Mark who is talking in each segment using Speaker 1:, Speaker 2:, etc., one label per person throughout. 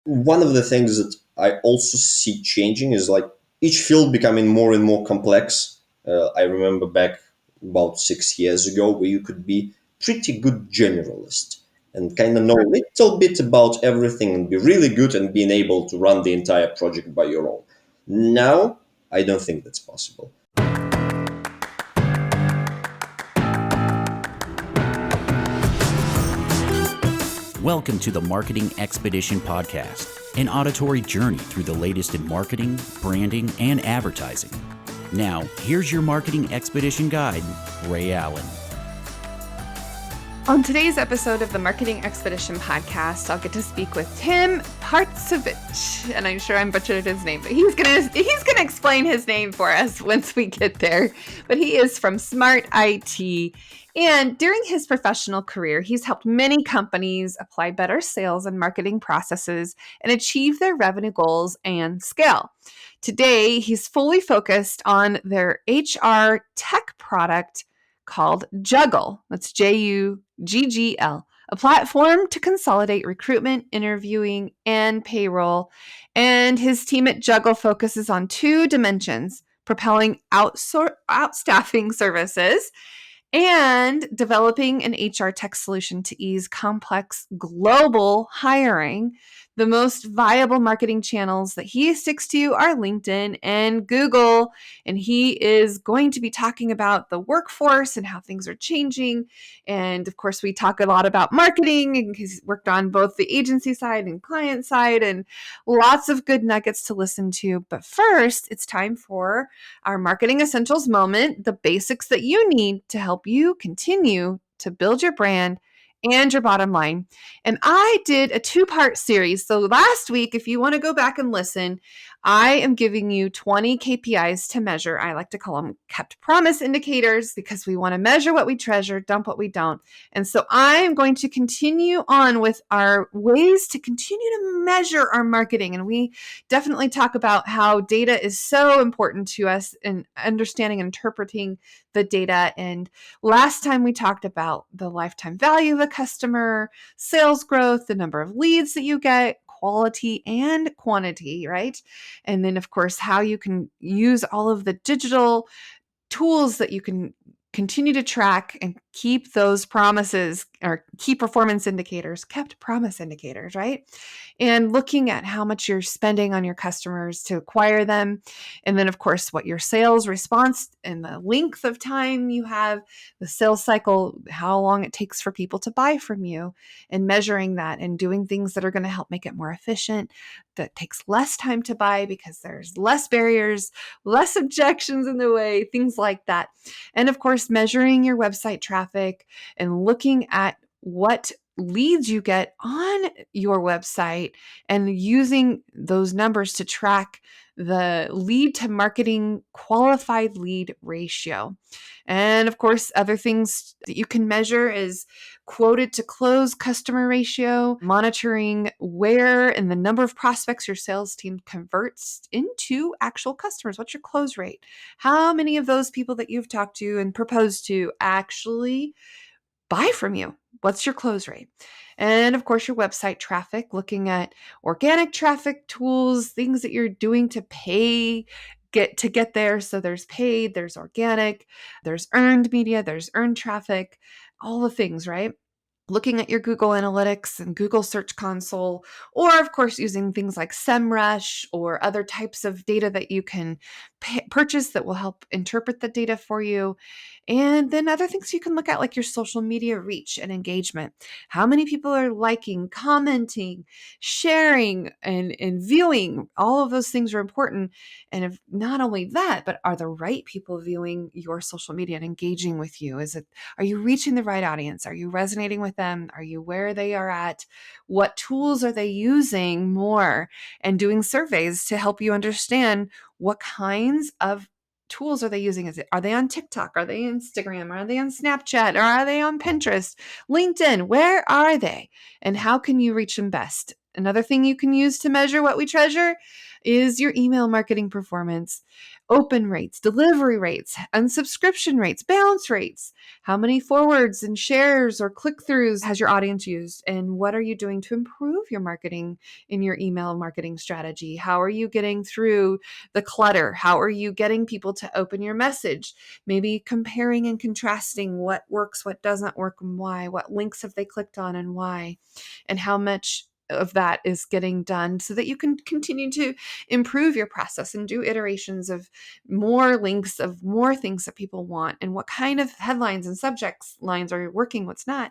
Speaker 1: One of the things that I also see changing is like each field becoming more and more complex. I remember back about 6 years ago where you could be pretty good generalist and kind of know a little bit about everything and be really good and being able to run the entire project by your own. Now, I don't think that's possible.
Speaker 2: Welcome to the Marketing Expedition Podcast, an auditory journey through the latest in marketing, branding, and advertising. Now, here's your Marketing Expedition guide, Ray Allen.
Speaker 3: On today's episode of the Marketing Expedition Podcast, I'll get to speak with Tim Partasevitch, and I'm sure I'm butchered his name, but he's gonna explain his name for us once we get there. But he is from Smart IT, and during his professional career, he's helped many companies apply better sales and marketing processes and achieve their revenue goals and scale. Today, he's fully focused on their HR tech product called Juggle. That's Juggl, a platform to consolidate recruitment, interviewing, and payroll. And his team at Juggle focuses on two dimensions: propelling outstaffing services and developing an HR tech solution to ease complex global hiring. The most viable marketing channels that he sticks to are LinkedIn and Google. And he is going to be talking about the workforce and how things are changing. And of course, we talk a lot about marketing, and he's worked on both the agency side and client side, and lots of good nuggets to listen to. But first, it's time for our Marketing Essentials moment, the basics that you need to help you continue to build your brand and your bottom line. And I did a 2-part series. So last week, if you want to go back and listen, I am giving you 20 KPIs to measure. I like to call them kept promise indicators because we want to measure what we treasure, dump what we don't. And so I am going to continue on with our ways to continue to measure our marketing. And we definitely talk about how data is so important to us in understanding and interpreting the data. And last time we talked about the lifetime value of a customer, sales growth, the number of leads that you get, quality and quantity, right? And then, of course, how you can use all of the digital tools that you can continue to track and keep those promises or key performance indicators, kept promise indicators, right? And looking at how much you're spending on your customers to acquire them. And then, of course, what your sales response and the length of time you have, the sales cycle, how long it takes for people to buy from you, and measuring that and doing things that are going to help make it more efficient, that takes less time to buy because there's less barriers, less objections in the way, things like that. And of course, measuring your website traffic and looking at what leads you get on your website and using those numbers to track the lead to marketing qualified lead ratio. And of course, other things that you can measure is quoted to close customer ratio, monitoring where and the number of prospects your sales team converts into actual customers. What's your close rate? How many of those people that you've talked to and proposed to actually buy from you? What's your close rate? And of course, your website traffic, looking at organic traffic tools, things that you're doing to get there. So there's paid, there's organic, there's earned media, there's earned traffic, all the things, right? Looking at your Google Analytics and Google Search Console, or of course using things like SEMrush or other types of data that you can purchase that will help interpret the data for you. And then other things you can look at, like your social media reach and engagement. How many people are liking, commenting, sharing, and viewing? All of those things are important. And if not only that, but are the right people viewing your social media and engaging with you? Are you reaching the right audience? Are you resonating with them? Are you where they are at? What tools are they using more? And doing surveys to help you understand what kinds of tools are they using? Are they on TikTok? Are they Instagram? Are they on Snapchat? Or are they on Pinterest? LinkedIn? Where are they? And how can you reach them best? Another thing you can use to measure what we treasure is your email marketing performance, open rates, delivery rates, unsubscription rates, bounce rates. How many forwards and shares or click-throughs has your audience used? And what are you doing to improve your marketing in your email marketing strategy? How are you getting through the clutter? How are you getting people to open your message? Maybe comparing and contrasting what works, what doesn't work, and why. What links have they clicked on and why? And how much of that is getting done so that you can continue to improve your process and do iterations of more links, of more things that people want, and what kind of headlines and subjects lines are working, what's not.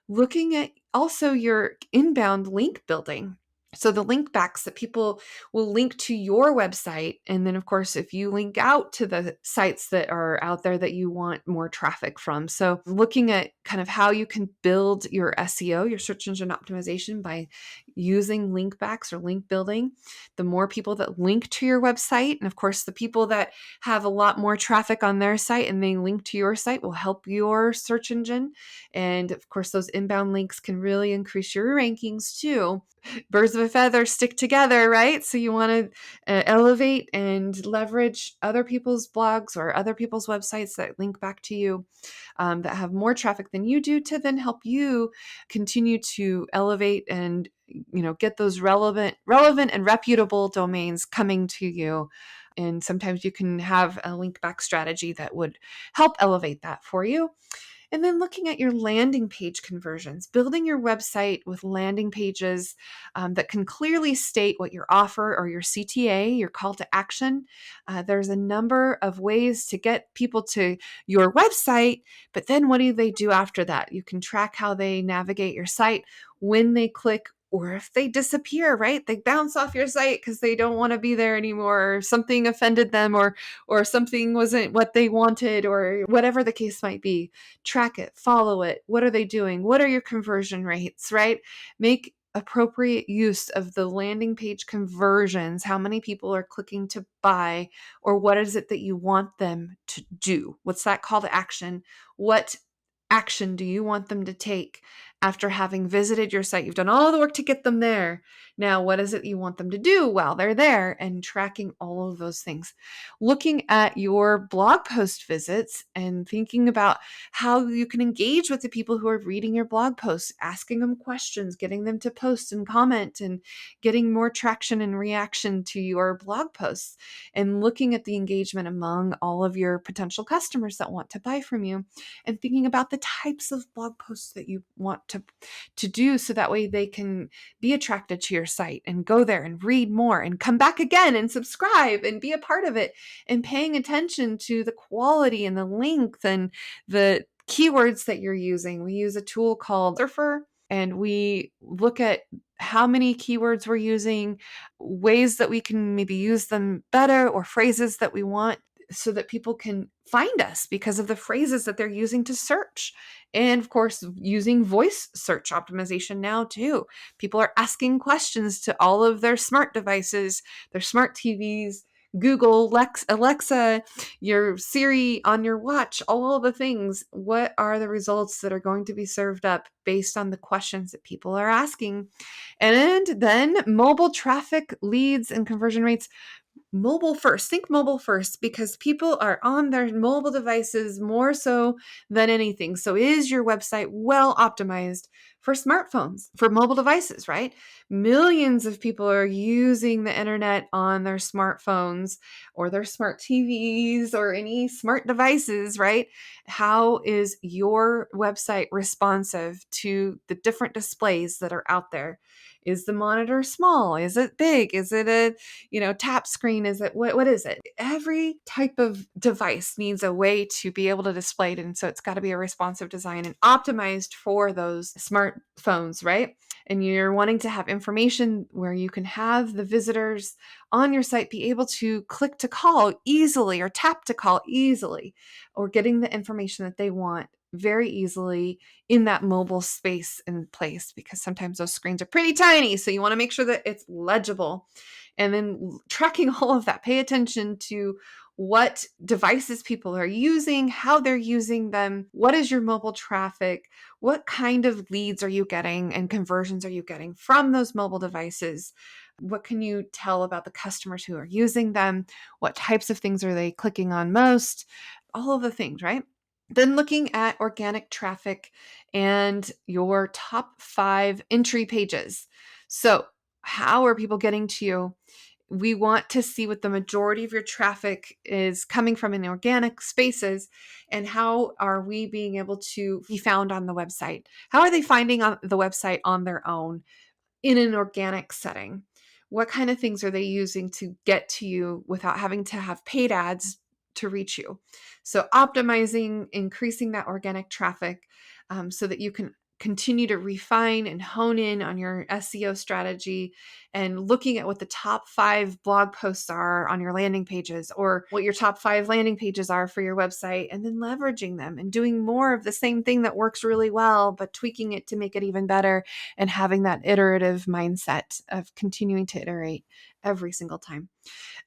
Speaker 3: Looking at also your inbound link building. So the link backs that people will link to your website. And then, of course, if you link out to the sites that are out there that you want more traffic from. So looking at kind of how you can build your SEO, your search engine optimization, by using link backs or link building. The more people that link to your website, and of course, the people that have a lot more traffic on their site and they link to your site will help your search engine. And of course, those inbound links can really increase your rankings too. Birds of a feather stick together, right? So you want to elevate and leverage other people's blogs or other people's websites that link back to you, that have more traffic than you do, to then help you continue to elevate and get those relevant and reputable domains coming to you. And sometimes you can have a link back strategy that would help elevate that for you. And then looking at your landing page conversions, building your website with landing pages that can clearly state what your offer or your CTA, your call to action. There's a number of ways to get people to your website, but then what do they do after that? You can track how they navigate your site, when they click, or if they disappear, right? They bounce off your site because they don't want to be there anymore, or something offended them, or something wasn't what they wanted, or whatever the case might be. Track it, follow it. What are they doing? What are your conversion rates, right? Make appropriate use of the landing page conversions. How many people are clicking to buy, or what is it that you want them to do? What's that call to action? What action do you want them to take after having visited your site? You've done all the work to get them there. Now, what is it you want them to do while they're there? And tracking all of those things. Looking at your blog post visits and thinking about how you can engage with the people who are reading your blog posts, asking them questions, getting them to post and comment, and getting more traction and reaction to your blog posts, and looking at the engagement among all of your potential customers that want to buy from you, and thinking about the types of blog posts that you want to do, so that way they can be attracted to your site and go there and read more and come back again and subscribe and be a part of it, and paying attention to the quality and the length and the keywords that you're using. We use a tool called Surfer, and we look at how many keywords we're using, ways that we can maybe use them better, or phrases that we want, so that people can find us because of the phrases that they're using to search. And of course, using voice search optimization now too. People are asking questions to all of their smart devices, their smart TVs, Google, Alexa, your Siri on your watch, all the things. What are the results that are going to be served up based on the questions that people are asking? And then mobile traffic, leads, and conversion rates. Mobile first. Think mobile first, because people are on their mobile devices more so than anything. So is your website well optimized for smartphones, for mobile devices, right? Millions of people are using the internet on their smartphones or their smart TVs or any smart devices, right? How is your website responsive to the different displays that are out there? Is the monitor small? Is it big? Is it a tap screen? Is it what is it? Every type of device needs a way to be able to display it. And so it's got to be a responsive design and optimized for those smartphones, right? And you're wanting to have information where you can have the visitors on your site be able to click to call easily or tap to call easily, or getting the information that they want very easily in that mobile space and place, because sometimes those screens are pretty tiny. So you want to make sure that it's legible. And then tracking all of that, pay attention to what devices people are using, how they're using them, what is your mobile traffic, what kind of leads are you getting and conversions are you getting from those mobile devices? What can you tell about the customers who are using them? What types of things are they clicking on most? All of the things, right? Then looking at organic traffic and your top 5 entry pages. So, how are people getting to you? We want to see what the majority of your traffic is coming from in organic spaces, and how are we being able to be found on the website? How are they finding on the website on their own in an organic setting? What kind of things are they using to get to you without having to have paid ads to reach you? So optimizing, increasing that organic traffic, so that you can continue to refine and hone in on your SEO strategy, and looking at what the top 5 blog posts are on your landing pages, or what your top 5 landing pages are for your website, and then leveraging them and doing more of the same thing that works really well, but tweaking it to make it even better, and having that iterative mindset of continuing to iterate every single time.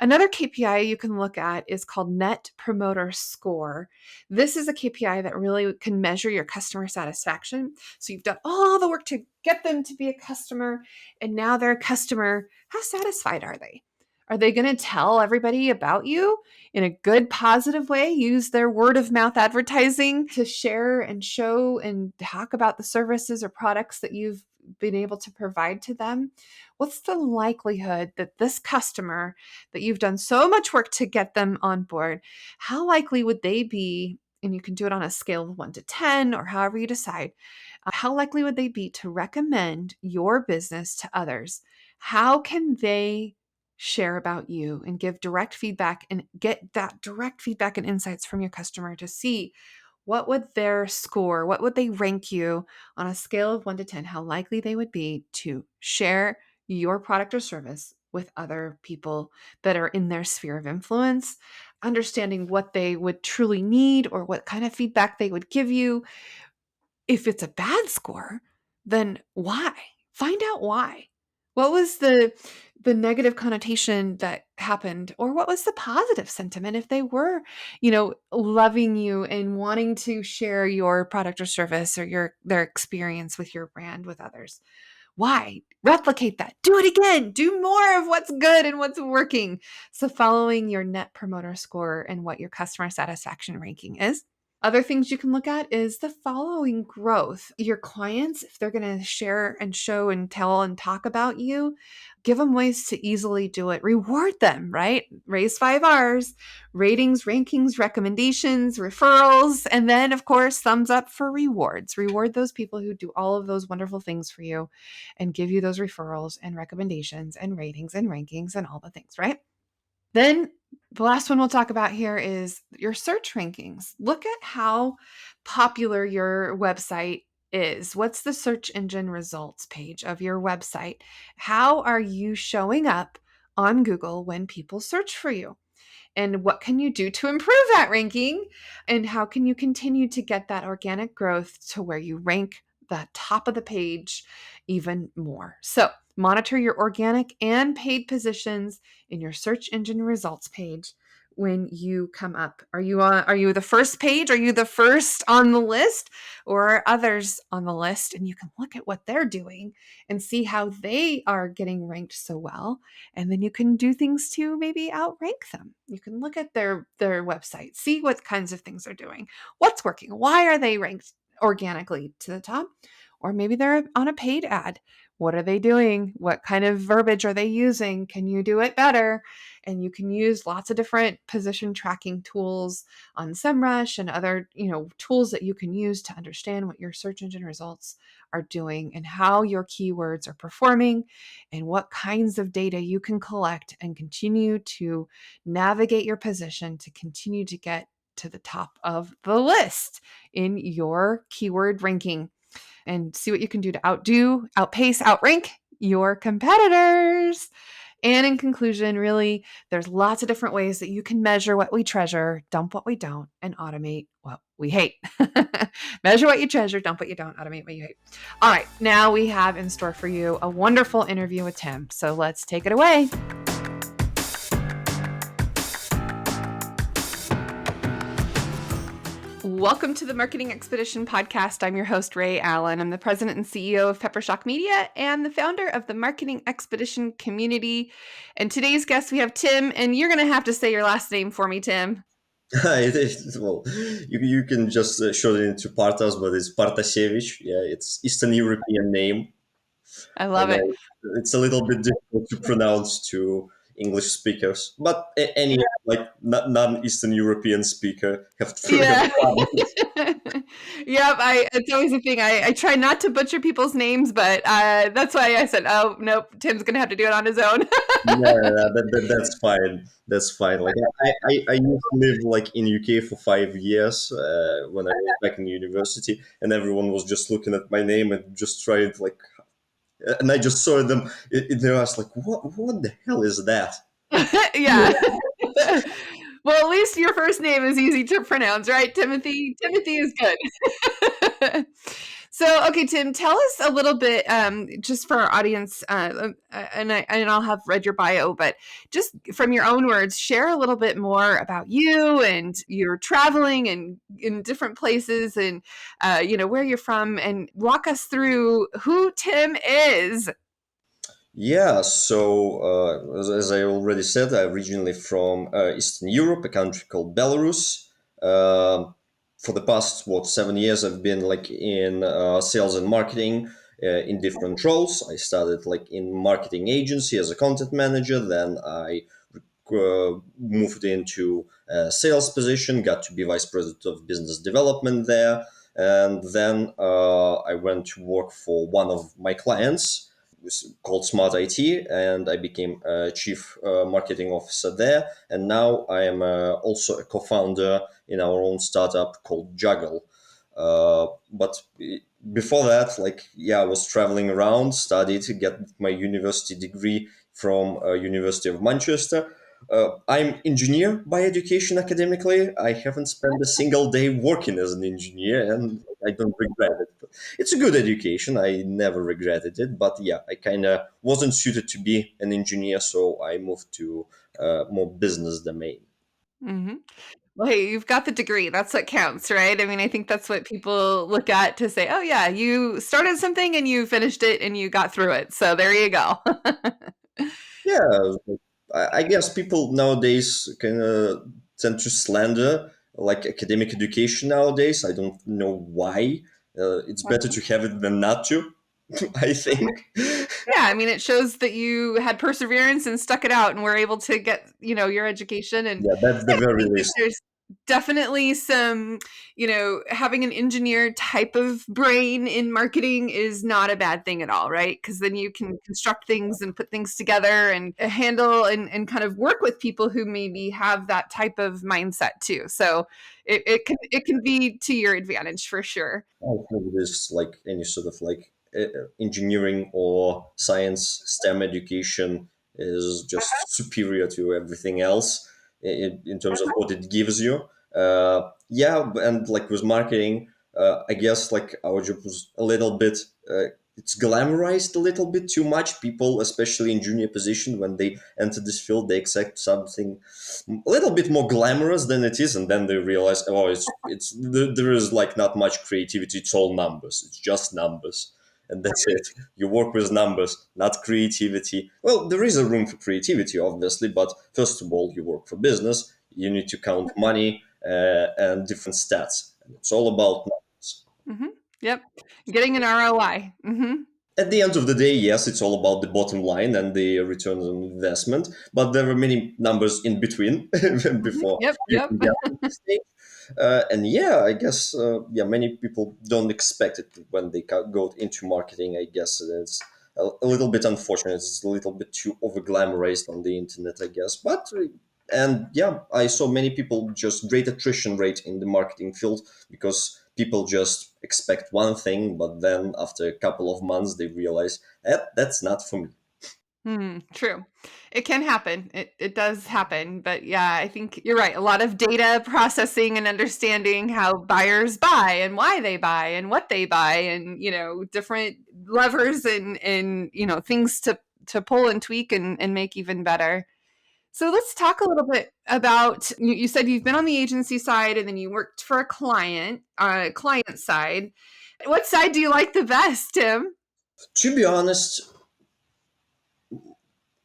Speaker 3: Another KPI you can look at is called Net Promoter Score. This is a KPI that really can measure your customer satisfaction. So you've done all the work to get them to be a customer, and now they're a customer. How satisfied are they? Are they going to tell everybody about you in a good, positive way? Use their word of mouth advertising to share and show and talk about the services or products that you've been able to provide to them? What's the likelihood that this customer that you've done so much work to get them on board, how likely would they be? And you can do it on a scale of 1 to 10 or however you decide. How likely would they be to recommend your business to others? How can they share about you and give direct feedback and get that direct feedback and insights from your customer to see what would their score, what would they rank you on a scale of 1 to 10, how likely they would be to share your product or service with other people that are in their sphere of influence, understanding what they would truly need or what kind of feedback they would give you. If it's a bad score, then why? Find out why. What was the negative connotation that happened, or what was the positive sentiment if they were, loving you and wanting to share your product or service or their experience with your brand with others? Why? Replicate that. Do it again. Do more of what's good and what's working. So following your net promoter score and what your customer satisfaction ranking is. Other things you can look at is the following growth. Your clients, if they're going to share and show and tell and talk about you, give them ways to easily do it. Reward them, right? Raise 5 R's: ratings, rankings, recommendations, referrals, and then, of course, thumbs up for rewards. Reward those people who do all of those wonderful things for you and give you those referrals and recommendations and ratings and rankings and all the things, right? Then the last one we'll talk about here is your search rankings. Look at how popular your website is. What's the search engine results page of your website? How are you showing up on Google when people search for you? And what can you do to improve that ranking? And how can you continue to get that organic growth to where you rank the top of the page even more? So monitor your organic and paid positions in your search engine results page when you come up. Are you the first page? Are you the first on the list, or are others on the list? And you can look at what they're doing and see how they are getting ranked so well. And then you can do things to maybe outrank them. You can look at their website, see what kinds of things they're doing, what's working, why are they ranked organically to the top, or maybe they're on a paid ad. What are they doing? What kind of verbiage are they using? Can you do it better? And you can use lots of different position tracking tools on SEMrush and other, tools that you can use to understand what your search engine results are doing and how your keywords are performing and what kinds of data you can collect and continue to navigate your position to continue to get to the top of the list in your keyword ranking, and see what you can do to outpace, outrank your competitors. And in conclusion, really, there's lots of different ways that you can measure what we treasure, dump what we don't, and automate what we hate. Measure what you treasure, dump what you don't, automate what you hate. All right, now we have in store for you a wonderful interview with Tim. So let's take it away. Welcome to the Marketing Expedition podcast. I'm your host, Ray Allen. I'm the president and CEO of Peppershock Media and the founder of the Marketing Expedition community. And today's guest, we have Tim, and you're going to have to say your last name for me, Tim.
Speaker 1: Well, you can just shorten it to Partas, but it's Partasevitch. Yeah, it's Eastern European name,
Speaker 3: I love
Speaker 1: and
Speaker 3: it.
Speaker 1: it's a little bit difficult to pronounce to English speakers. But any non-Eastern European speaker have to
Speaker 3: Yeah.
Speaker 1: have
Speaker 3: Yep. It's always a thing. I try not to butcher people's names, but that's why I said, oh, nope, Tim's going to have to do it on his own.
Speaker 1: that's fine. That's fine. Like I used to live like in UK for 5 years when I was back in university, and everyone was just looking at my name and just trying to like, and I just saw them in their eyes like, what the hell is that?
Speaker 3: Yeah. Well, at least your first name is easy to pronounce, right? Timothy. Timothy is good. So, okay, Tim, tell us a little bit, just for our audience, and I'll have read your bio, but just from your own words, share a little bit more about you and your traveling and in different places, and where you're from, and walk us through who Tim is.
Speaker 1: Yeah, so as I already said, I'm originally from Eastern Europe, a country called Belarus. Um for the past 7 years, I've been like in sales and marketing in different roles. I started like in marketing agency as a content manager. Then I moved into a sales position, got to be vice president of business development there, and then I went to work for one of my clients called Smart IT, and I became a chief marketing officer there. And now I am also a co-founder in our own startup called Juggle. But before that, I was traveling around, studied to get my university degree from University of Manchester. I'm engineer by education academically. I haven't spent a single day working as an engineer, and I don't regret it. But it's a good education. I never regretted it. But yeah, I kind of wasn't suited to be an engineer, so I moved to more business domain.
Speaker 3: Mm-hmm. Well, hey, you've got the degree. That's what counts, right? I mean, I think that's what people look at to say, oh, yeah, you started something and you finished it and you got through it. So there you go.
Speaker 1: Yeah, I guess people nowadays kind of tend to slander like academic education nowadays. I don't know why. It's better to have it than not to, I think.
Speaker 3: Yeah, I mean, it shows that you had perseverance and stuck it out and were able to get, your education. And
Speaker 1: Yeah, that's the
Speaker 3: I
Speaker 1: very
Speaker 3: think
Speaker 1: least.
Speaker 3: there's definitely some, having an engineer type of brain in marketing is not a bad thing at all, right? Because then you can construct things and put things together and handle and kind of work with people who maybe have that type of mindset too. So it can be to your advantage for sure.
Speaker 1: I think it is like any sort of like engineering or science STEM education is just superior to everything else in terms of what it gives you. Yeah, and like with marketing, I guess like our job was a little bit. It's glamorized a little bit too much. People, especially in junior position, when they enter this field, they expect something a little bit more glamorous than it is, and then they realize, oh, there is like not much creativity. It's all numbers. It's just numbers, and that's it. You work with numbers, not creativity. Well, there is a room for creativity, obviously, but first of all, you work for business. You need to count money and different stats, and it's all about numbers.
Speaker 3: Hmm. Yep. Getting an ROI. Hmm.
Speaker 1: At the end of the day, yes, it's all about the bottom line and the return on investment, but there are many numbers in between
Speaker 3: Hmm.
Speaker 1: before
Speaker 3: Yep.
Speaker 1: you
Speaker 3: Yep.
Speaker 1: can get to this stage. And yeah, I guess many people don't expect it when they go into marketing. I guess it's a little bit unfortunate. It's a little bit too over glamorized on the internet, I guess. But and yeah, I saw many people just great attrition rate in the marketing field because people just expect one thing, but then after a couple of months they realize that's not for me.
Speaker 3: True. It can happen. It does happen. But yeah, I think you're right. A lot of data processing and understanding how buyers buy and why they buy and what they buy and, different levers and things to pull and tweak and make even better. So let's talk a little bit about, you said you've been on the agency side and then you worked for a client side. What side do you like the best, Tim?
Speaker 1: To be honest,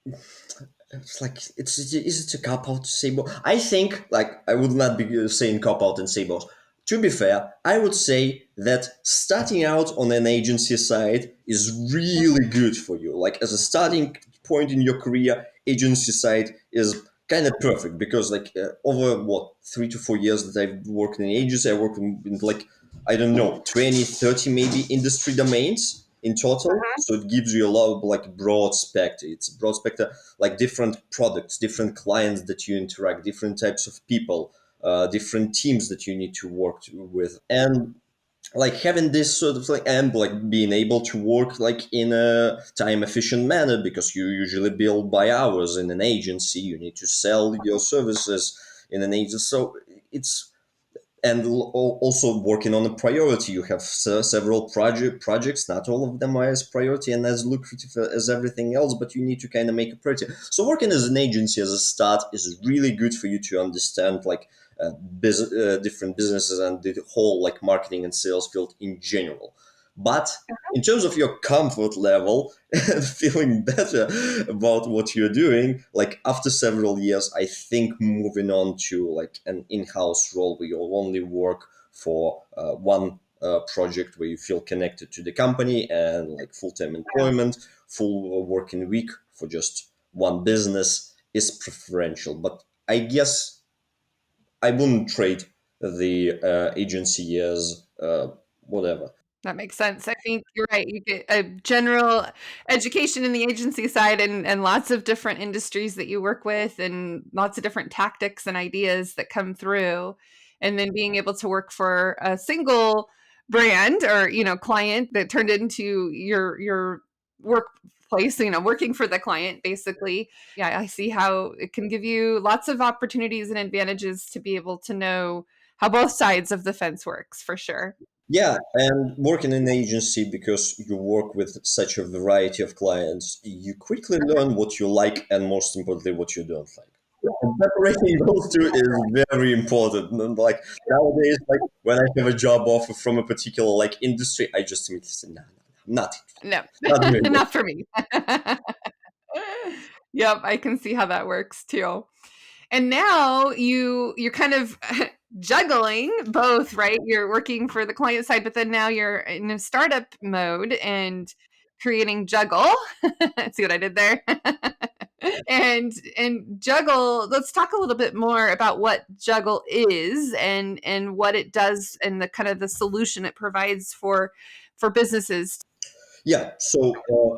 Speaker 1: it's like is it a cop out to say both? I think like I would not be saying cop out and say both. To be fair, I would say that starting out on an agency side is really good for you. Like as a starting point in your career, agency side is kind of perfect because like over what 3 to 4 years that I've worked in agency, I worked in like I don't know 20, 30 maybe industry domains in total. So it gives you a lot of like broad spectrum. It's broad spectrum, like different products, different clients that you interact, different types of people, different teams that you need to work with, and like having this sort of like and like being able to work like in a time efficient manner because you usually bill by hours in an agency. You need to sell your services in an agency, so it's and also working on a priority. You have several projects. Not all of them are as priority and as lucrative as everything else, but you need to kind of make a priority. So working as an agency as a start is really good for you to understand like different businesses and the whole like marketing and sales field in general. But in terms of your comfort level and feeling better about what you're doing, like after several years, I think moving on to like an in-house role where you only work for one project where you feel connected to the company and like full-time employment, full working week for just one business is preferential. But I guess I wouldn't trade the agency years, whatever.
Speaker 3: That makes sense. I think you're right. You get a general education in the agency side and lots of different industries that you work with and lots of different tactics and ideas that come through. And then being able to work for a single brand or, client that turned into your workplace, working for the client basically. Yeah, I see how it can give you lots of opportunities and advantages to be able to know how both sides of the fence works for sure.
Speaker 1: Yeah, and working in an agency because you work with such a variety of clients, you quickly learn what you like and most importantly what you don't like. And separating those two is very important. And like nowadays, like when I have a job offer from a particular like industry, I just immediately say, no, I'm not
Speaker 3: No,
Speaker 1: not doing it.
Speaker 3: not for me. Yep, I can see how that works too. And now you're kind of juggling both, right? You're working for the client side, but then now you're in a startup mode and creating Juggle. See what I did there? And Juggle, let's talk a little bit more about what Juggle is and what it does and the kind of the solution it provides for businesses.
Speaker 1: Yeah, so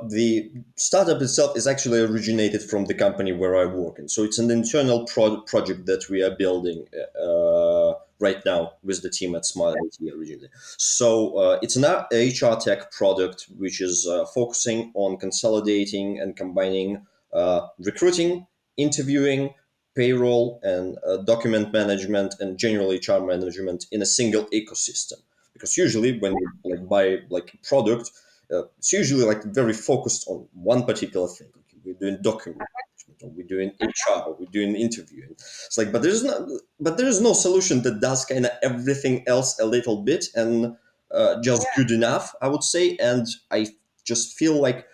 Speaker 1: the startup itself is actually originated from the company where I work in. So it's an internal project that we are building right now with the team at Smart IT originally. So it's an HR tech product which is focusing on consolidating and combining recruiting, interviewing, payroll, and document management and general HR management in a single ecosystem. Because usually when you like buy like a product, it's usually like very focused on one particular thing. Like we're doing document management, or we're doing HR, or we're doing interviewing. It's like, but there is no solution that does kind of everything else a little bit and just good enough, I would say. And I just feel like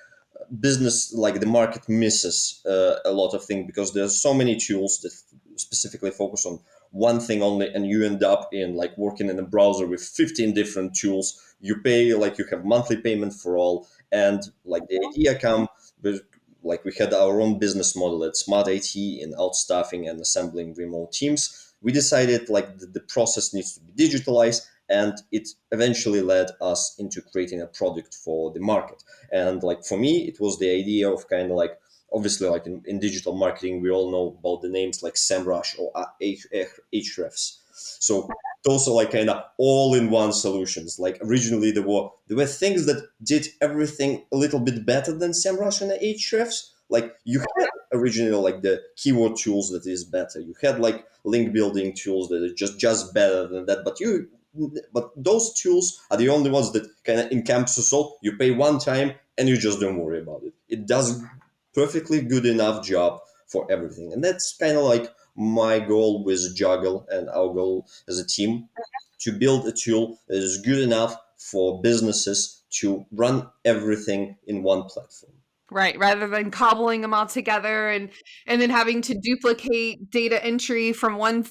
Speaker 1: business like the market misses a lot of things because there's so many tools that specifically focus on one thing only, and you end up in like working in a browser with 15 different tools. You pay like you have monthly payment for all, and like the idea come with like we had our own business model at Smart IT in outstaffing and assembling remote teams. We decided like the process needs to be digitalized, and it eventually led us into creating a product for the market. And like for me, it was the idea of kind of like obviously like in digital marketing, we all know about the names like SEMrush or Ahrefs. So those are like kind of all-in-one solutions. Like originally there were things that did everything a little bit better than SEMrush and Ahrefs. Like you had originally like the keyword tools that is better. You had like link building tools that are just better than that. But those tools are the only ones that kind of encompass all. You pay one time and you just don't worry about it. It does perfectly good enough job for everything. And that's kind of like my goal with Juggle and our goal as a team, to build a tool that is good enough for businesses to run everything in one platform.
Speaker 3: Right, rather than cobbling them all together and then having to duplicate data entry from one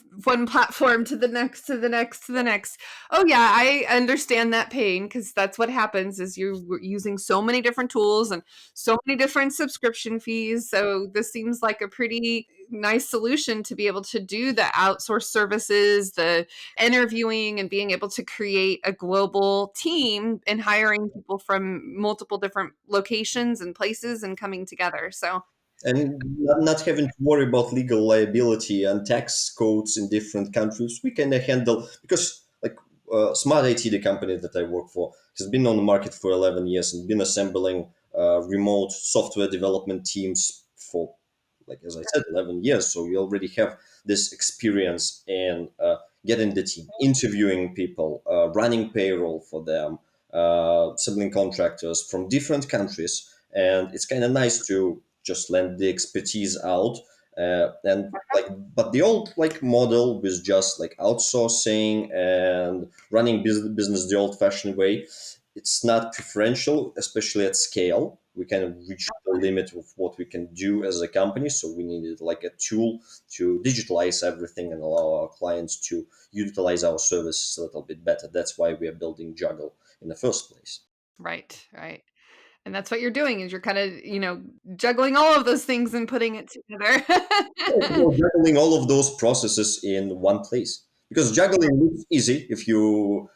Speaker 3: platform to the next to the next to the next. Oh yeah, I understand that pain because that's what happens is you're using so many different tools and so many different subscription fees. So this seems like a pretty nice solution to be able to do the outsourced services, the interviewing, and being able to create a global team and hiring people from multiple different locations and places and coming together. So,
Speaker 1: And not having to worry about legal liability and tax codes in different countries, we can handle, because like Smart IT, the company that I work for, has been on the market for 11 years and been assembling remote software development teams for, like as I said, 11 years. So we already have this experience in getting the team, interviewing people, running payroll for them, assembling contractors from different countries. And it's kind of nice to just lend the expertise out. And like, but the old like model with just like outsourcing and running business the old-fashioned way, it's not preferential, especially at scale. We kind of reached the limit of what we can do as a company, so we needed like a tool to digitalize everything and allow our clients to utilize our services a little bit better. That's why we are building Juggle in the first place.
Speaker 3: right, right. And that's what you're doing is you're kind of, juggling all of those things and putting it together.
Speaker 1: You're juggling all of those processes in one place, because juggling looks easy if you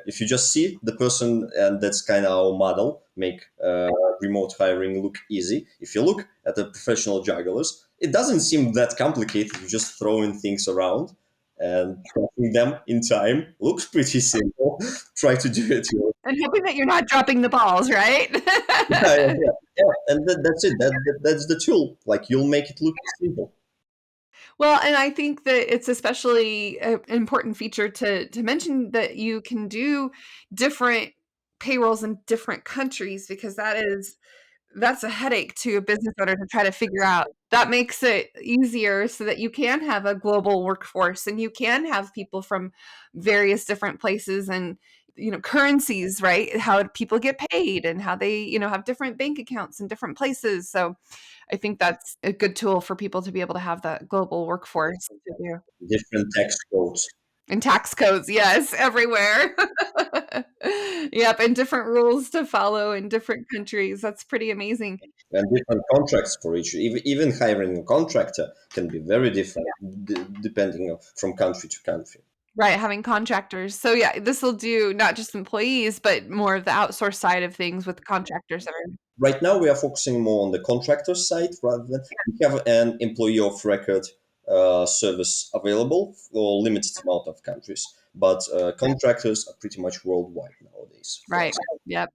Speaker 1: just see the person, and that's kind of our model, make remote hiring look easy. If you look at the professional jugglers, it doesn't seem that complicated. You just throwing things around and tracking them in time looks pretty simple. Try to do it
Speaker 3: And hoping that you're not dropping the balls, right?
Speaker 1: yeah. And that's it. That's the tool. Like, you'll make it look simple.
Speaker 3: Well, and I think that it's especially an important feature to mention that you can do different payrolls in different countries because that's a headache to a business owner to try to figure out. That makes it easier so that you can have a global workforce and you can have people from various different places and currencies, right? How people get paid and how they, have different bank accounts in different places. So I think that's a good tool for people to be able to have that global workforce to do.
Speaker 1: Different tax codes
Speaker 3: And tax codes, yes, everywhere. Yep, and different rules to follow in different countries. That's pretty amazing.
Speaker 1: and different contracts for each. Even hiring a contractor can be very different depending from country to country.
Speaker 3: Right, having contractors. So yeah, this will do not just employees, but more of the outsourced side of things with contractors that are
Speaker 1: Right now, we are focusing more on the contractor side rather than we have an employee of record service available for limited amount of countries. But contractors are pretty much worldwide nowadays for
Speaker 3: right.
Speaker 1: us.
Speaker 3: Yep.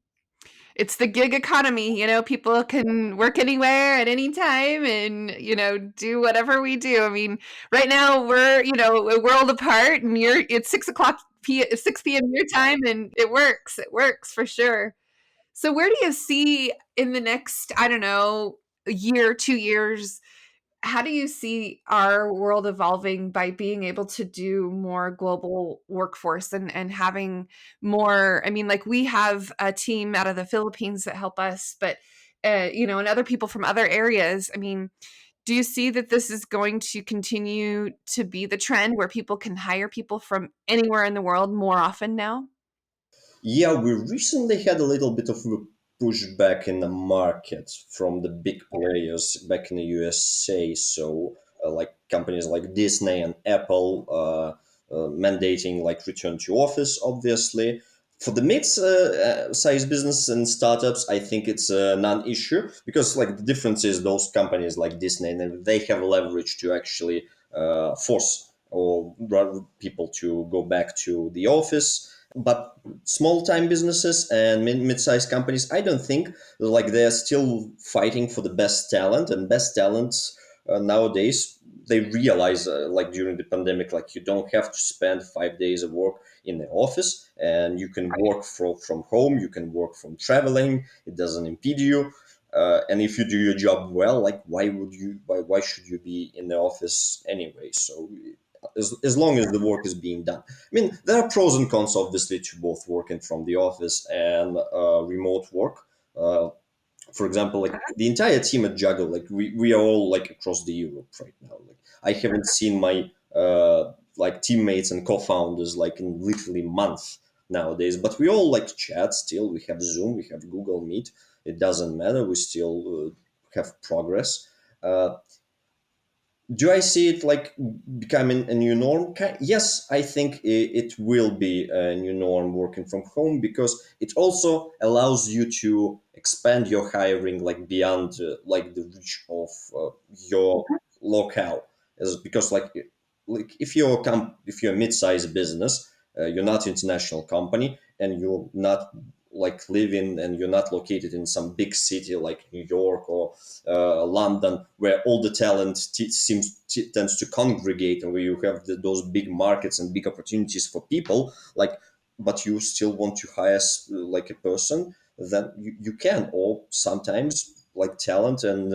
Speaker 3: It's the gig economy, people can work anywhere at any time and, do whatever we do. I mean, right now we're, a world apart and it's 6 o'clock 6 p.m. your time and it works. It works for sure. So where do you see in the next, I don't know, a year, 2 years, how do you see our world evolving by being able to do more global workforce and having more? I mean, like we have a team out of the Philippines that help us, but and other people from other areas. I mean, do you see that this is going to continue to be the trend where people can hire people from anywhere in the world more often now?
Speaker 1: Yeah, we recently had a little bit of a pushback in the market from the big players back in the USA. So, like companies like Disney and Apple mandating like return to office, obviously. For the mid-size business and startups, I think it's a non-issue, because like the difference is those companies like Disney, and they have leverage to actually force or rather people to go back to the office. But small time businesses and mid-sized companies, I don't think, like, they're still fighting for the best talent, and best talents nowadays, they realize like during the pandemic, like, you don't have to spend 5 days of work in the office, and you can work from home, you can work from traveling, it doesn't impede you. and if you do your job well, like why should you be in the office anyway? So as long as the work is being done. I mean, there are pros and cons, obviously, to both working from the office and remote work. For example, like the entire team at Juggle, like we are all like across the Europe right now. Like I haven't seen my like teammates and co-founders like in literally months nowadays, but we all like chat still. We have Zoom, we have Google Meet. It doesn't matter. We still have progress. Uh, do I see it like becoming a new norm? Yes, I think it will be a new norm working from home because it also allows you to expand your hiring like beyond like the reach of your locale. Because like if you're a mid-sized business, you're not an international company and you're not like living and you're not located in some big city like New York or London, where all the talent tends to congregate, and where you have those big markets and big opportunities for people. Like, but you still want to hire like a person, then you can. Or sometimes, like talent and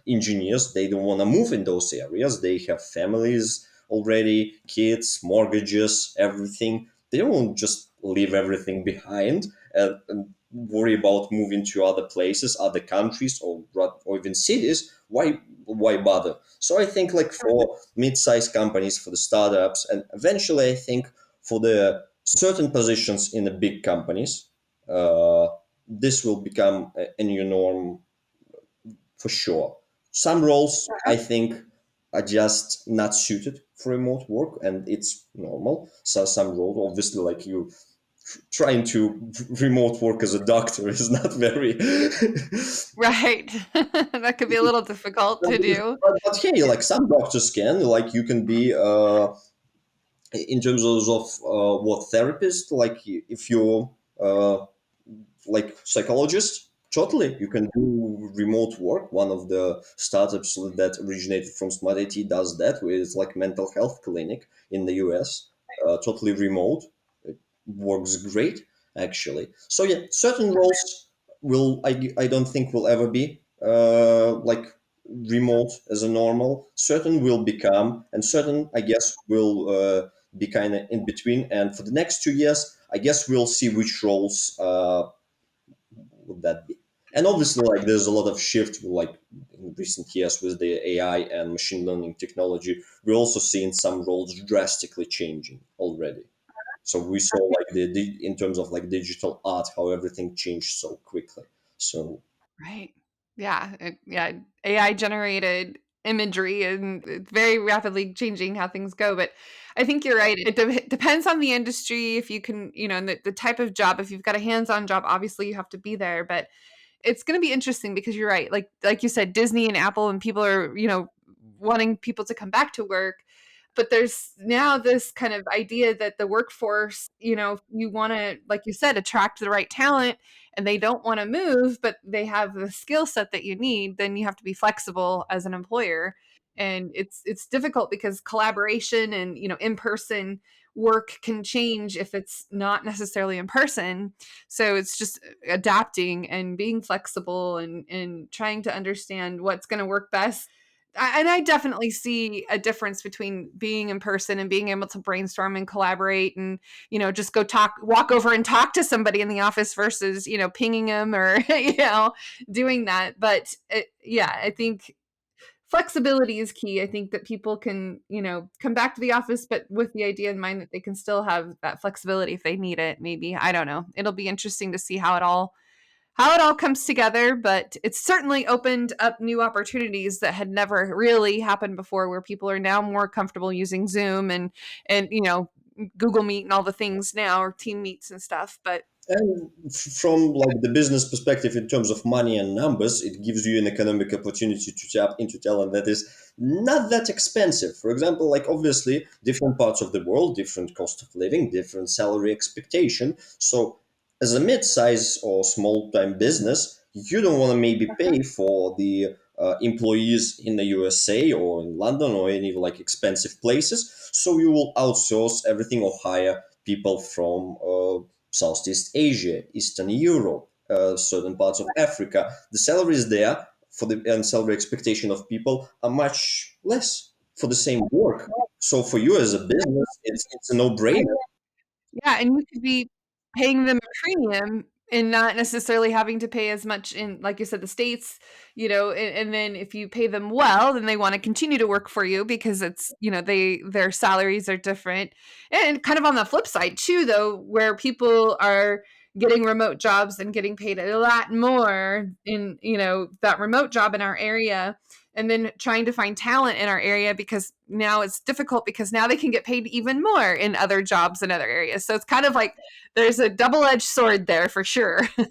Speaker 1: engineers, they don't want to move in those areas. They have families already, kids, mortgages, everything. They don't just leave everything behind and worry about moving to other places, other countries, or even cities. Why bother? So I think like for mid-sized companies, for the startups, and eventually I think for the certain positions in the big companies, uh, this will become a new norm for sure. Some roles I think are just not suited for remote work, and it's normal. So some roles, obviously, like you trying to remote work as a doctor is not very
Speaker 3: Right. That could be a little difficult to do.
Speaker 1: but hey, like some doctors can, like you can be in terms of what therapist, like if you're like psychologist, totally you can do remote work. One of the startups that originated from Smart IT does that with like mental health clinic in the US, totally remote. It works great actually. So yeah, certain roles I don't think will ever be like remote as a normal. Certain will become, and certain I guess will be kind of in between. And for the next 2 years, I guess we'll see which roles would that be. And obviously, like there's a lot of shift, like in recent years with the AI and machine learning technology. We're also seeing some roles drastically changing already. So we saw like in terms of like digital art, how everything changed so quickly. So
Speaker 3: Right. Yeah. Yeah. AI generated imagery and it's very rapidly changing how things go. But I think you're right. It depends on the industry. If you can, and the type of job, if you've got a hands on job, obviously you have to be there. But it's going to be interesting because you're right. Like you said, Disney and Apple and people are, wanting people to come back to work. But there's now this kind of idea that the workforce, you want to, like you said, attract the right talent and they don't want to move, but they have the skill set that you need, then you have to be flexible as an employer. And it's difficult because collaboration and, in-person work can change if it's not necessarily in person. So it's just adapting and being flexible and trying to understand what's going to work best. And I definitely see a difference between being in person and being able to brainstorm and collaborate and, just walk over and talk to somebody in the office versus, pinging them or, doing that. But yeah, I think flexibility is key. I think that people can, come back to the office, but with the idea in mind that they can still have that flexibility if they need it, maybe. I don't know. It'll be interesting to see how it all comes together, but it's certainly opened up new opportunities that had never really happened before, where people are now more comfortable using Zoom and Google Meet and all the things now, or team meets and stuff. But
Speaker 1: and from like the business perspective, in terms of money and numbers, it gives you an economic opportunity to tap into talent that is not that expensive. For example, like obviously different parts of the world, different cost of living, different salary expectation. So as a mid-size or small-time business, you don't want to maybe pay for the employees in the USA or in London or any like expensive places. So you will outsource everything or hire people from Southeast Asia, Eastern Europe, certain parts of Africa, the salaries there for the and salary expectation of people are much less for the same work. So for you as a business, it's a no-brainer.
Speaker 3: Yeah, and you could be paying them a premium and not necessarily having to pay as much in, like you said, the States, and then if you pay them well, then they want to continue to work for you because it's, their salaries are different. And kind of on the flip side too, though, where people are getting remote jobs and getting paid a lot more in, that remote job in our area, and then trying to find talent in our area because now it's difficult because now they can get paid even more in other jobs in other areas. So it's kind of like there's a double-edged sword there for sure.
Speaker 1: It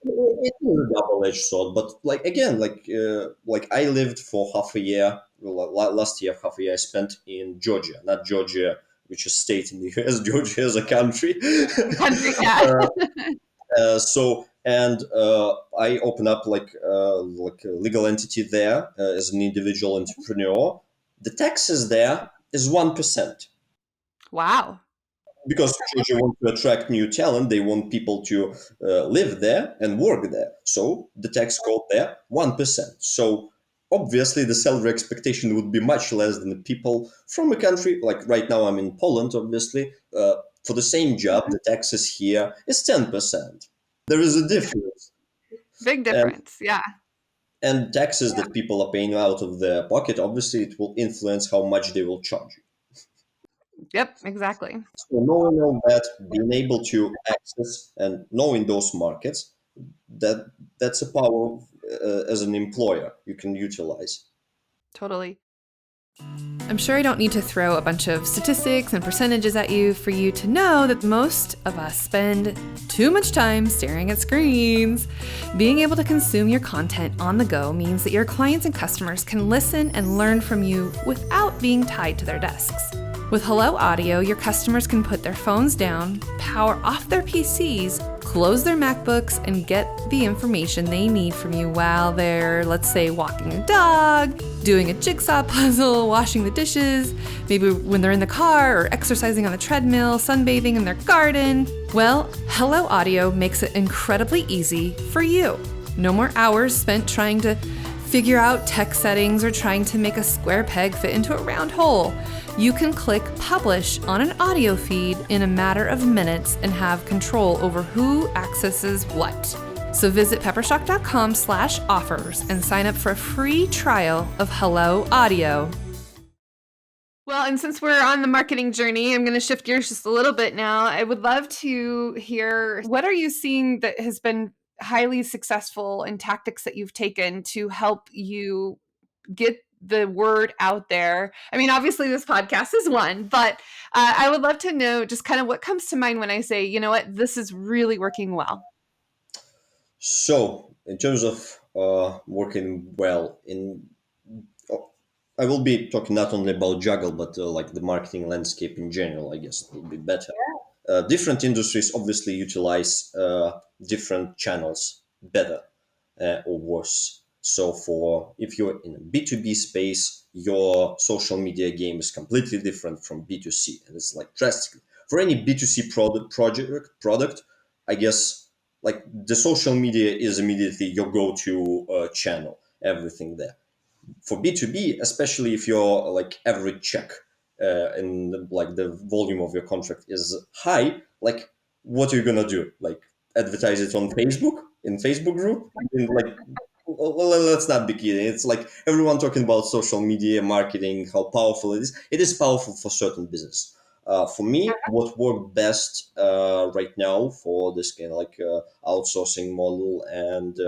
Speaker 1: is a double-edged sword, but like again, like I lived for half a year. Well, last year, half a year I spent in Georgia, not Georgia, which is state in the U.S. Georgia is a country.
Speaker 3: Country, yeah.
Speaker 1: I open up like a legal entity there as an individual entrepreneur. The taxes there is 1%,
Speaker 3: Wow.
Speaker 1: because Georgia wants to attract new talent. They want people to live there and work there. So the tax code there 1%. So obviously the salary expectation would be much less than the people from a country like right now. I'm in Poland, obviously. For the same job, the taxes here is 10%. There is a difference.
Speaker 3: Big
Speaker 1: And
Speaker 3: difference. Yeah.
Speaker 1: taxes that people are paying out of their pocket, obviously it will influence how much they will charge you.
Speaker 3: Yep, exactly.
Speaker 1: So knowing all that, being able to access and knowing those markets, that's a power as an employer you can utilize.
Speaker 3: Totally.
Speaker 4: I'm sure I don't need to throw a bunch of statistics and percentages at you for you to know that most of us spend too much time staring at screens. Being able to consume your content on the go means that your clients and customers can listen and learn from you without being tied to their desks. With Hello Audio, your customers can put their phones down, power off their PCs, close their MacBooks, and get the information they need from you while they're, let's say, walking a dog, doing a jigsaw puzzle, washing the dishes, maybe when they're in the car or exercising on the treadmill, sunbathing in their garden. Well, Hello Audio makes it incredibly easy for you. No more hours spent trying to figure out tech settings or trying to make a square peg fit into a round hole. You can click publish on an audio feed in a matter of minutes and have control over who accesses what. So visit peppershock.com/offers and sign up for a free trial of Hello Audio.
Speaker 3: Well, and since we're on the marketing journey, I'm going to shift gears just a little bit now. I would love to hear, what are you seeing that has been highly successful in tactics that you've taken to help you get the word out there? I mean, obviously this podcast is one, but I would love to know just kind of what comes to mind when I say, you know what, this is really working well.
Speaker 1: So in terms of working well in I will be talking not only about Juggle, but like the marketing landscape in general. I guess it will be better. Different industries obviously utilize different channels better or worse. So, for if you're in a B2B space, your social media game is completely different from B2C, and it's like drastically. For any B2C product, I guess like the social media is immediately your go-to channel. Everything there. For B2B, especially if your like average check and like the volume of your contract is high, like what are you gonna do? Like advertise it on Facebook in Facebook group? Like well, let's not be kidding. It's like everyone talking about social media marketing, how powerful it is. It is powerful for certain business. For me, what worked best right now for this kind of like outsourcing model and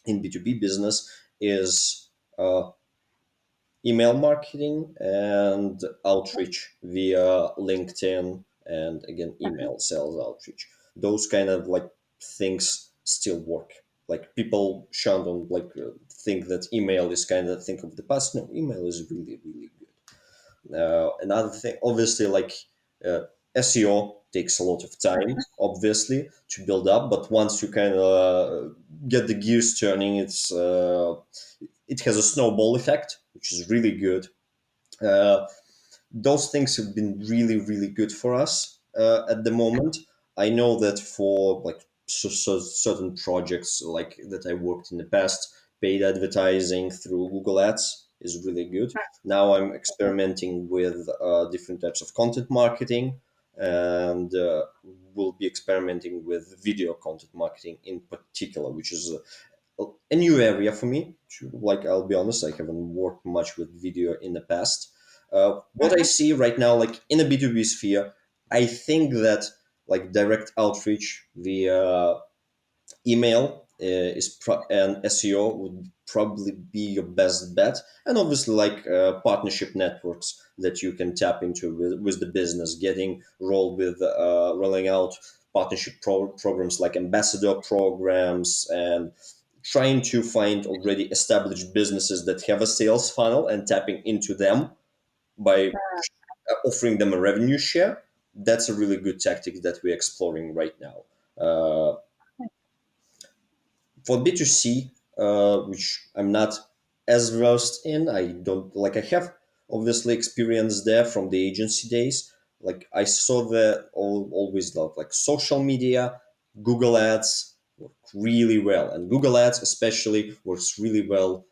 Speaker 1: in B2B business is email marketing and outreach via LinkedIn, and again email sales outreach. Those kind of like things still work. Like people shun on think that email is kind of thing of the past. No, email is really really good. Another thing, obviously, like SEO takes a lot of time, obviously, to build up. But once you kind of get the gears turning, it has a snowball effect, which is really good. Uh, those things have been really, really good for us at the moment. I know that for like certain projects like that I worked in the past. Paid advertising through Google Ads is really good. Now I'm experimenting with different types of content marketing, and will be experimenting with video content marketing in particular, which is a new area for me. Like, I'll be honest, I haven't worked much with video in the past. What I see right now, like in a B2B sphere, I think that like direct outreach via email and SEO would probably be your best bet, and obviously like partnership networks that you can tap into with the business, getting rolled with rolling out partnership programs like ambassador programs, and trying to find already established businesses that have a sales funnel and tapping into them by offering them a revenue share. That's a really good tactic that we're exploring right now. For B2C, which I'm not as versed in, I don't like. I have obviously experience there from the agency days. Like, I saw that always loved like social media, Google Ads work really well, and Google Ads especially works really well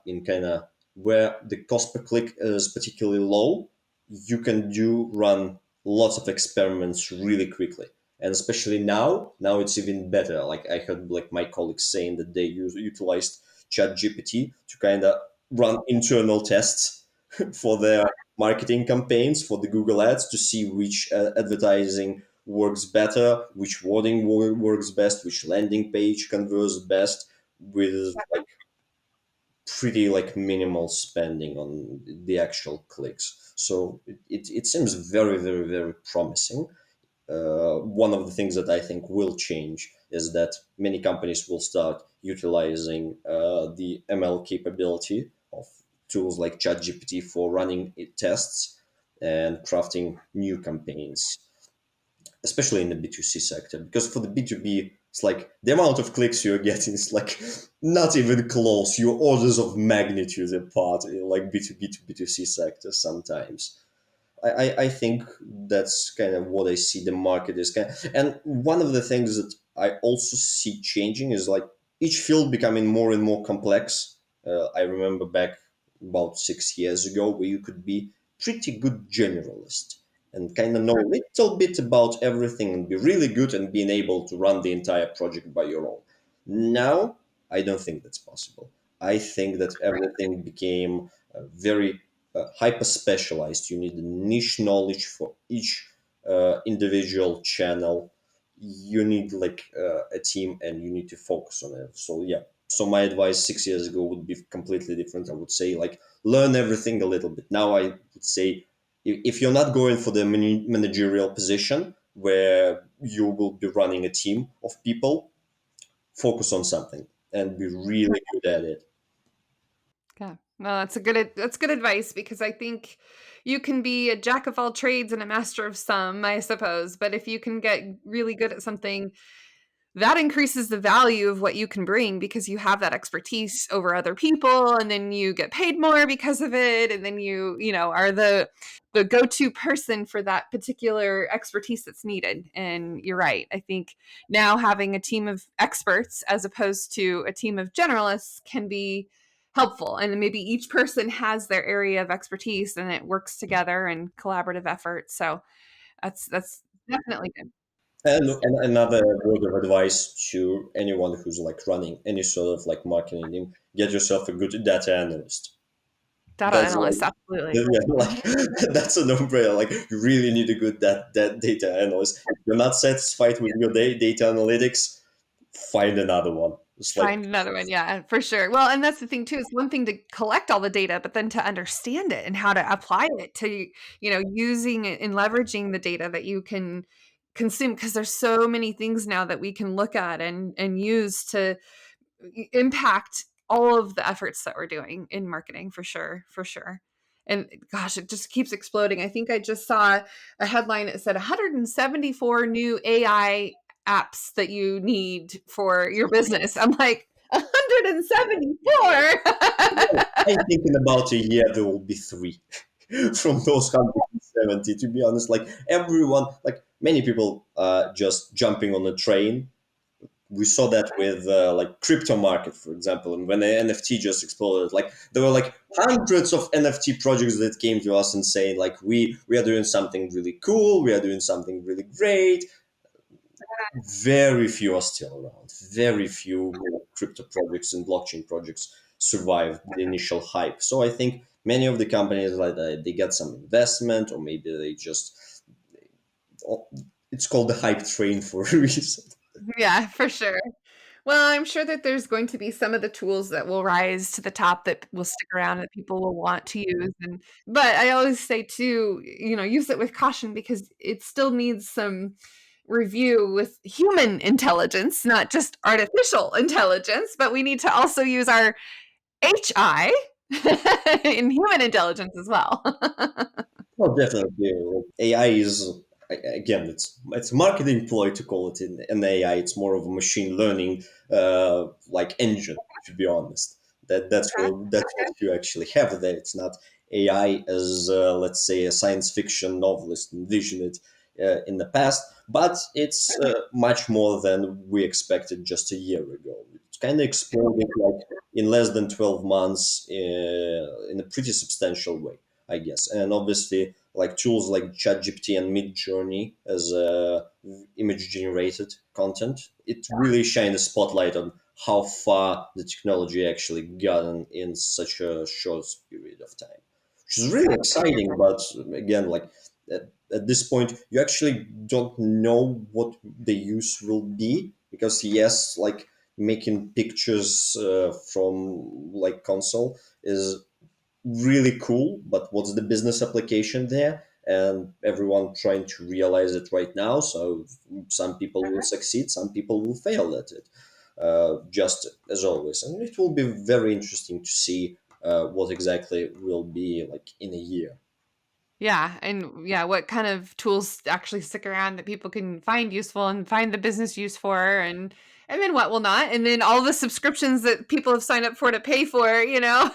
Speaker 1: in kind of where the cost per click is particularly low. You can run lots of experiments really quickly, and especially now it's even better. Like, I heard like my colleagues saying that they utilized chat gpt to kind of run internal tests for their marketing campaigns for the Google Ads, to see which advertising works better, which wording works best, which landing page converts best, with like pretty like minimal spending on the actual clicks. So it seems very, very, very promising. One of the things that I think will change is that many companies will start utilizing the ML capability of tools like ChatGPT for running tests and crafting new campaigns, especially in the B2C sector. Because for the B2B, it's like the amount of clicks you're getting is like not even close. You're orders of magnitude apart in like B2B to B2C sector sometimes. I think that's kind of what I see the market is kind of. And one of the things that I also see changing is like each field becoming more and more complex. I remember back about 6 years ago where you could be pretty good generalist and kind of know a little bit about everything and be really good and being able to run the entire project by your own. Now, I don't think that's possible. I think that everything became very hyper specialized. You need a niche knowledge for each individual channel. You need like a team, and you need to focus on it. So yeah. So my advice 6 years ago would be completely different. I would say like learn everything a little bit. Now I would say if you're not going for the managerial position where you will be running a team of people, focus on something and be really good at it.
Speaker 3: Yeah. No, that's good advice, because I think you can be a jack of all trades and a master of some, I suppose. But if you can get really good at something, that increases the value of what you can bring, because you have that expertise over other people, and then you get paid more because of it, and then you know, are the go-to person for that particular expertise that's needed. And you're right. I think now having a team of experts as opposed to a team of generalists can be helpful, and maybe each person has their area of expertise and it works together in collaborative effort. So that's definitely good.
Speaker 1: And another word of advice to anyone who's like running any sort of like marketing team: get yourself a good data analyst.
Speaker 3: Data
Speaker 1: That's like,
Speaker 3: analyst, absolutely.
Speaker 1: yeah, like that's a no-brainer. Like, you really need a good that data analyst. If you're not satisfied with your data analytics, find another one. It's like,
Speaker 3: Find another one, yeah, for sure. Well, and that's the thing too, it's one thing to collect all the data, but then to understand it and how to apply it to, you know, using it and leveraging the data that you can consume, because there's so many things now that we can look at and use to impact all of the efforts that we're doing in marketing, for sure, for sure. And gosh, it just keeps exploding. I think I just saw a headline that said 174 new AI apps that you need for your business. I'm like, 174.
Speaker 1: I'm thinking about a year there will be three from those 170. To be honest, like everyone, like many people, just jumping on a train we saw that with like crypto market, for example, and when the NFT just exploded, like there were like hundreds of NFT projects that came to us and saying like we are doing something really cool, we are doing something really great. Very few are still around. Very few crypto projects and blockchain projects survive the initial hype. So I think many of the companies like they get some investment, or maybe they just, it's called the hype train for a reason.
Speaker 3: Yeah, for sure. Well, I'm sure that there's going to be some of the tools that will rise to the top that will stick around that people will want to use. And but I always say too, use it with caution because it still needs some review with human intelligence, not just artificial intelligence, but we need to also use our HI in human intelligence as well.
Speaker 1: Well, definitely. AI is, again, it's a marketing ploy to call it an AI. It's more of a machine learning like engine, to be honest. That's what you actually have there. It's not AI as let's say a science fiction novelist envisioned it in the past, but it's much more than we expected just a year ago. It's kind of exploded like in less than 12 months in a pretty substantial way, I guess. And obviously, like tools like ChatGPT and Midjourney as image generated content, it really shined a spotlight on how far the technology actually gotten in such a short period of time, which is really exciting. But again, like at this point, you actually don't know what the use will be because yes, like making pictures from like console is really cool, but what's the business application there? And everyone trying to realize it right now. So some people will succeed, some people will fail at it, just as always. And it will be very interesting to see what exactly will be like in a year.
Speaker 3: Yeah, and yeah, what kind of tools actually stick around that people can find useful and find the business use for, and then what will not, and then all the subscriptions that people have signed up for to pay for. Yeah,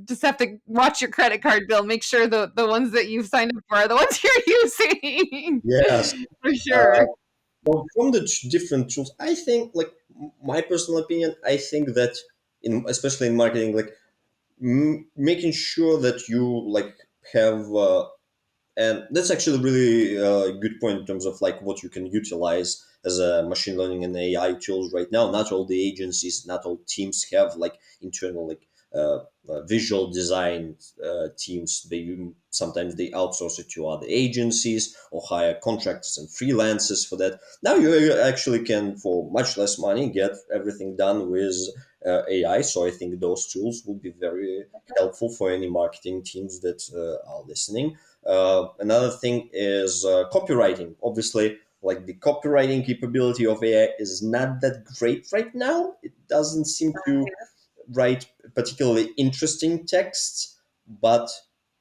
Speaker 3: just have to watch your credit card bill, make sure the ones that you've signed up for are the ones you're using.
Speaker 1: Yes.
Speaker 3: For
Speaker 1: Uh,
Speaker 3: sure.
Speaker 1: well, from the different tools, I think, like my personal opinion, I think that in especially in marketing, like making sure that you like have and that's actually a really good point in terms of like what you can utilize as a machine learning and AI tools right now. Not all the agencies, not all teams have like internal like visual design teams. Sometimes they outsource it to other agencies or hire contractors and freelancers for that. Now you actually can, for much less money, get everything done with AI. So I think those tools will be very helpful for any marketing teams that are listening. Another thing is copywriting. Obviously, like the copywriting capability of AI is not that great right now. It doesn't seem to write particularly interesting texts, but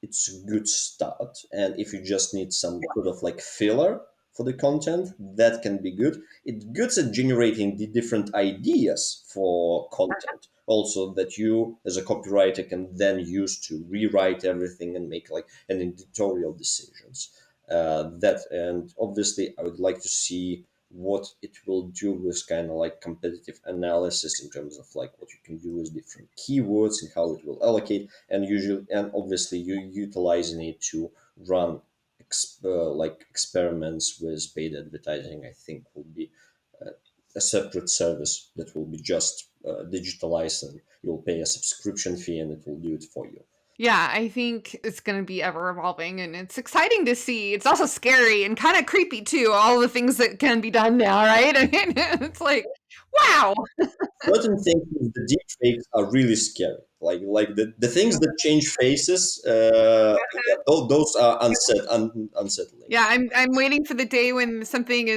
Speaker 1: it's a good start. And if you just need some sort of like filler for the content, that can be good. It's good at generating the different ideas for content. Also, that you as a copywriter can then use to rewrite everything and make like an editorial decisions. That and obviously, I would like to see what it will do with kind of like competitive analysis in terms of like what you can do with different keywords and how it will allocate, and usually and obviously you utilizing it to run like experiments with paid advertising. I think will be a separate service that will be just digitalized, and you'll pay a subscription fee and it will do it for you.
Speaker 3: Yeah, I think it's going to be ever evolving and it's exciting to see. It's also scary and kind of creepy too, all the things that can be done now, right? I mean, it's like, wow.
Speaker 1: Certain things with the deep fakes are really scary. Like the things that change faces, yeah, those are unsettling.
Speaker 3: Yeah, I'm waiting for the day when something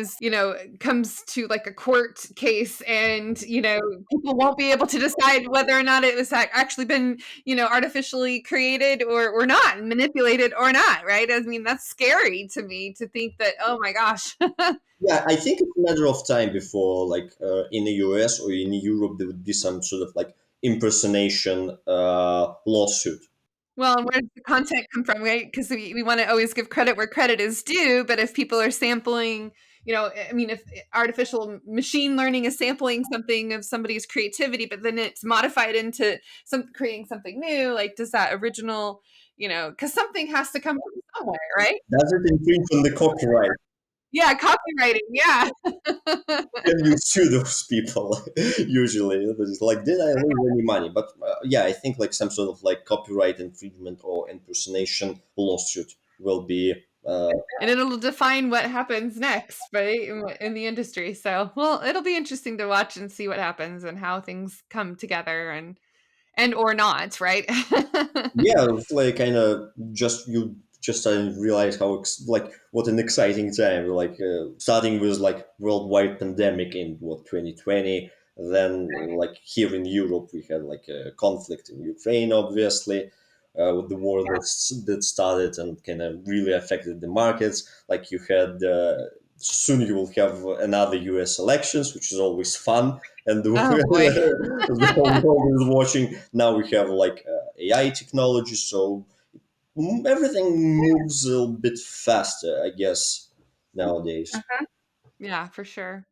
Speaker 3: comes to like a court case and, people won't be able to decide whether or not it was actually been, artificially created or not, manipulated or not, right? I mean, that's scary to me to think that, oh my gosh.
Speaker 1: Yeah, I think it's a matter of time before, like in the US or in Europe, there would be some sort of like impersonation lawsuit.
Speaker 3: Well, and where does the content come from, right? Because we want to always give credit where credit is due, but if people are sampling, I mean, if artificial machine learning is sampling something of somebody's creativity, but then it's modified into creating something new, like does that original, because something has to come from somewhere, right?
Speaker 1: Does it infringe on the copyright?
Speaker 3: Yeah, copywriting. Yeah.
Speaker 1: Can you sue those people? Usually, it's like, did I lose any money? But yeah, I think like some sort of like copyright infringement or impersonation lawsuit will be.
Speaker 3: And it'll define what happens next, right, in the industry. So, well, it'll be interesting to watch and see what happens and how things come together and or not, right?
Speaker 1: Yeah, it's like kind of just didn't realize how like what an exciting time. Like starting with like worldwide pandemic in 2020, then like here in Europe we had like a conflict in Ukraine, obviously. With the war that started and kind of really affected the markets. Like you had soon you will have another U.S. elections, which is always fun, and the,
Speaker 3: Oh boy.
Speaker 1: the whole world is watching. Now we have like AI technology, so everything moves a little bit faster, I guess, nowadays.
Speaker 3: Yeah, for sure.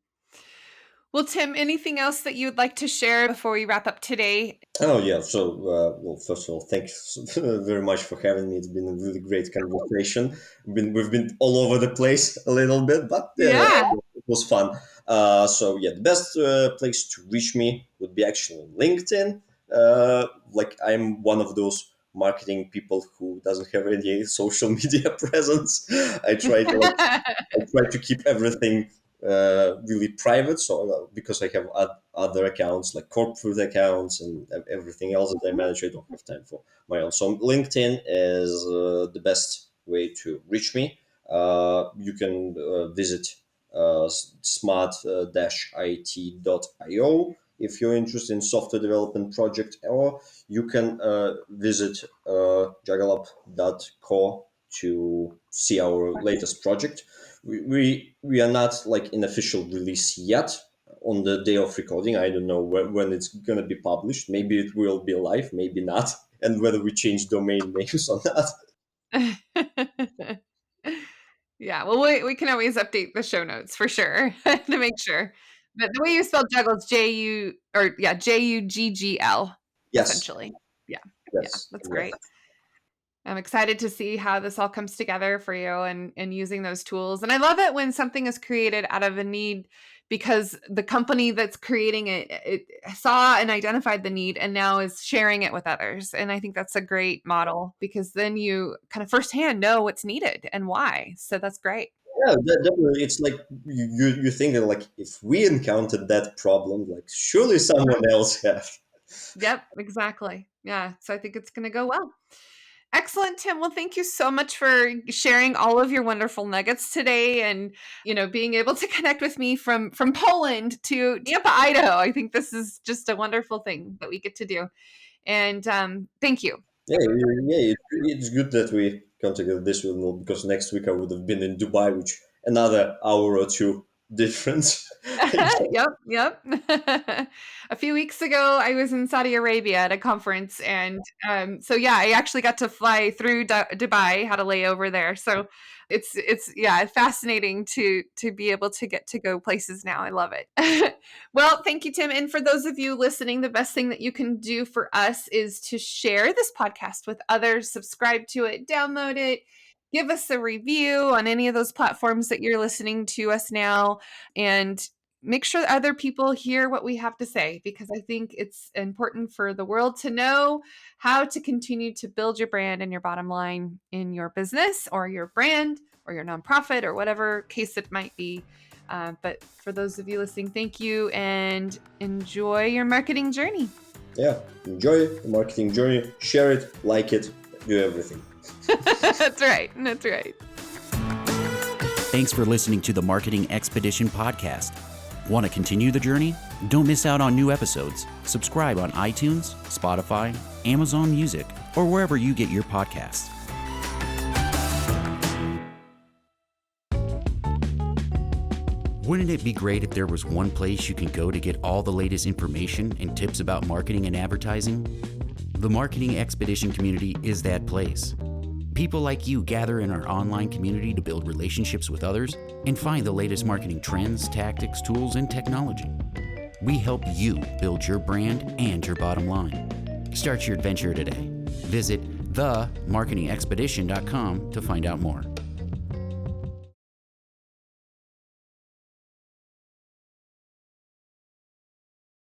Speaker 3: Well, Tim, anything else that you'd like to share before we wrap up today?
Speaker 1: Oh yeah. So well, first of all, thanks very much for having me. It's been a really great conversation. We've been all over the place a little bit, but
Speaker 3: Yeah.
Speaker 1: it was fun. So yeah, the best place to reach me would be actually LinkedIn. Like I'm one of those marketing people who doesn't have any social media presence. I try to like I try to keep everything really private. So because I have other accounts like corporate accounts and everything else that I manage, I don't have time for my own. So LinkedIn is the best way to reach me. You can visit smart-it.io if you're interested in software development project, or you can visit juggalup.co to see our latest project. We are not like in official release yet on the day of recording. I don't know when it's going to be published. Maybe it will be live, maybe not, and whether we change domain names or not.
Speaker 3: Yeah, well, we can always update the show notes for sure to make sure. But the way you spell juggle is Juggl,
Speaker 1: Yes,
Speaker 3: essentially. Yeah, yeah,
Speaker 1: yes,
Speaker 3: that's
Speaker 1: yes.
Speaker 3: great. I'm excited to see how this all comes together for you and using those tools. And I love it when something is created out of a need because the company that's creating it saw and identified the need and now is sharing it with others. And I think that's a great model because then you kind of firsthand know what's needed and why. So that's great.
Speaker 1: Yeah, definitely. It's like you think that like if we encountered that problem, like surely someone else have.
Speaker 3: Yep, exactly. Yeah. So I think it's going to go well. Excellent, Tim. Well, thank you so much for sharing all of your wonderful nuggets today and, being able to connect with me from Poland to Nampa, Idaho. I think this is just a wonderful thing that we get to do. And thank you.
Speaker 1: Yeah, it's good that we contacted this one because next week I would have been in Dubai, which another hour or two difference.
Speaker 3: Yep. A few weeks ago, I was in Saudi Arabia at a conference, and so yeah, I actually got to fly through Dubai, had a layover there. So it's fascinating to be able to get to go places now. I love it. Well, thank you, Tim. And for those of you listening, the best thing that you can do for us is to share this podcast with others, subscribe to it, download it. Give us a review on any of those platforms that you're listening to us now, and make sure that other people hear what we have to say, because I think it's important for the world to know how to continue to build your brand and your bottom line in your business or your brand or your nonprofit or whatever case it might be. But for those of you listening, thank you and enjoy your marketing journey.
Speaker 1: Yeah, enjoy the marketing journey, share it, like it, do everything.
Speaker 3: That's right. That's right.
Speaker 2: Thanks for listening to the Marketing Expedition podcast. Want to continue the journey? Don't miss out on new episodes. Subscribe on iTunes, Spotify, Amazon Music, or wherever you get your podcasts. Wouldn't it be great if there was one place you can go to get all the latest information and tips about marketing and advertising? The Marketing Expedition community is that place. People like you gather in our online community to build relationships with others and find the latest marketing trends, tactics, tools, and technology. We help you build your brand and your bottom line. Start your adventure today. Visit themarketingexpedition.com to find out more.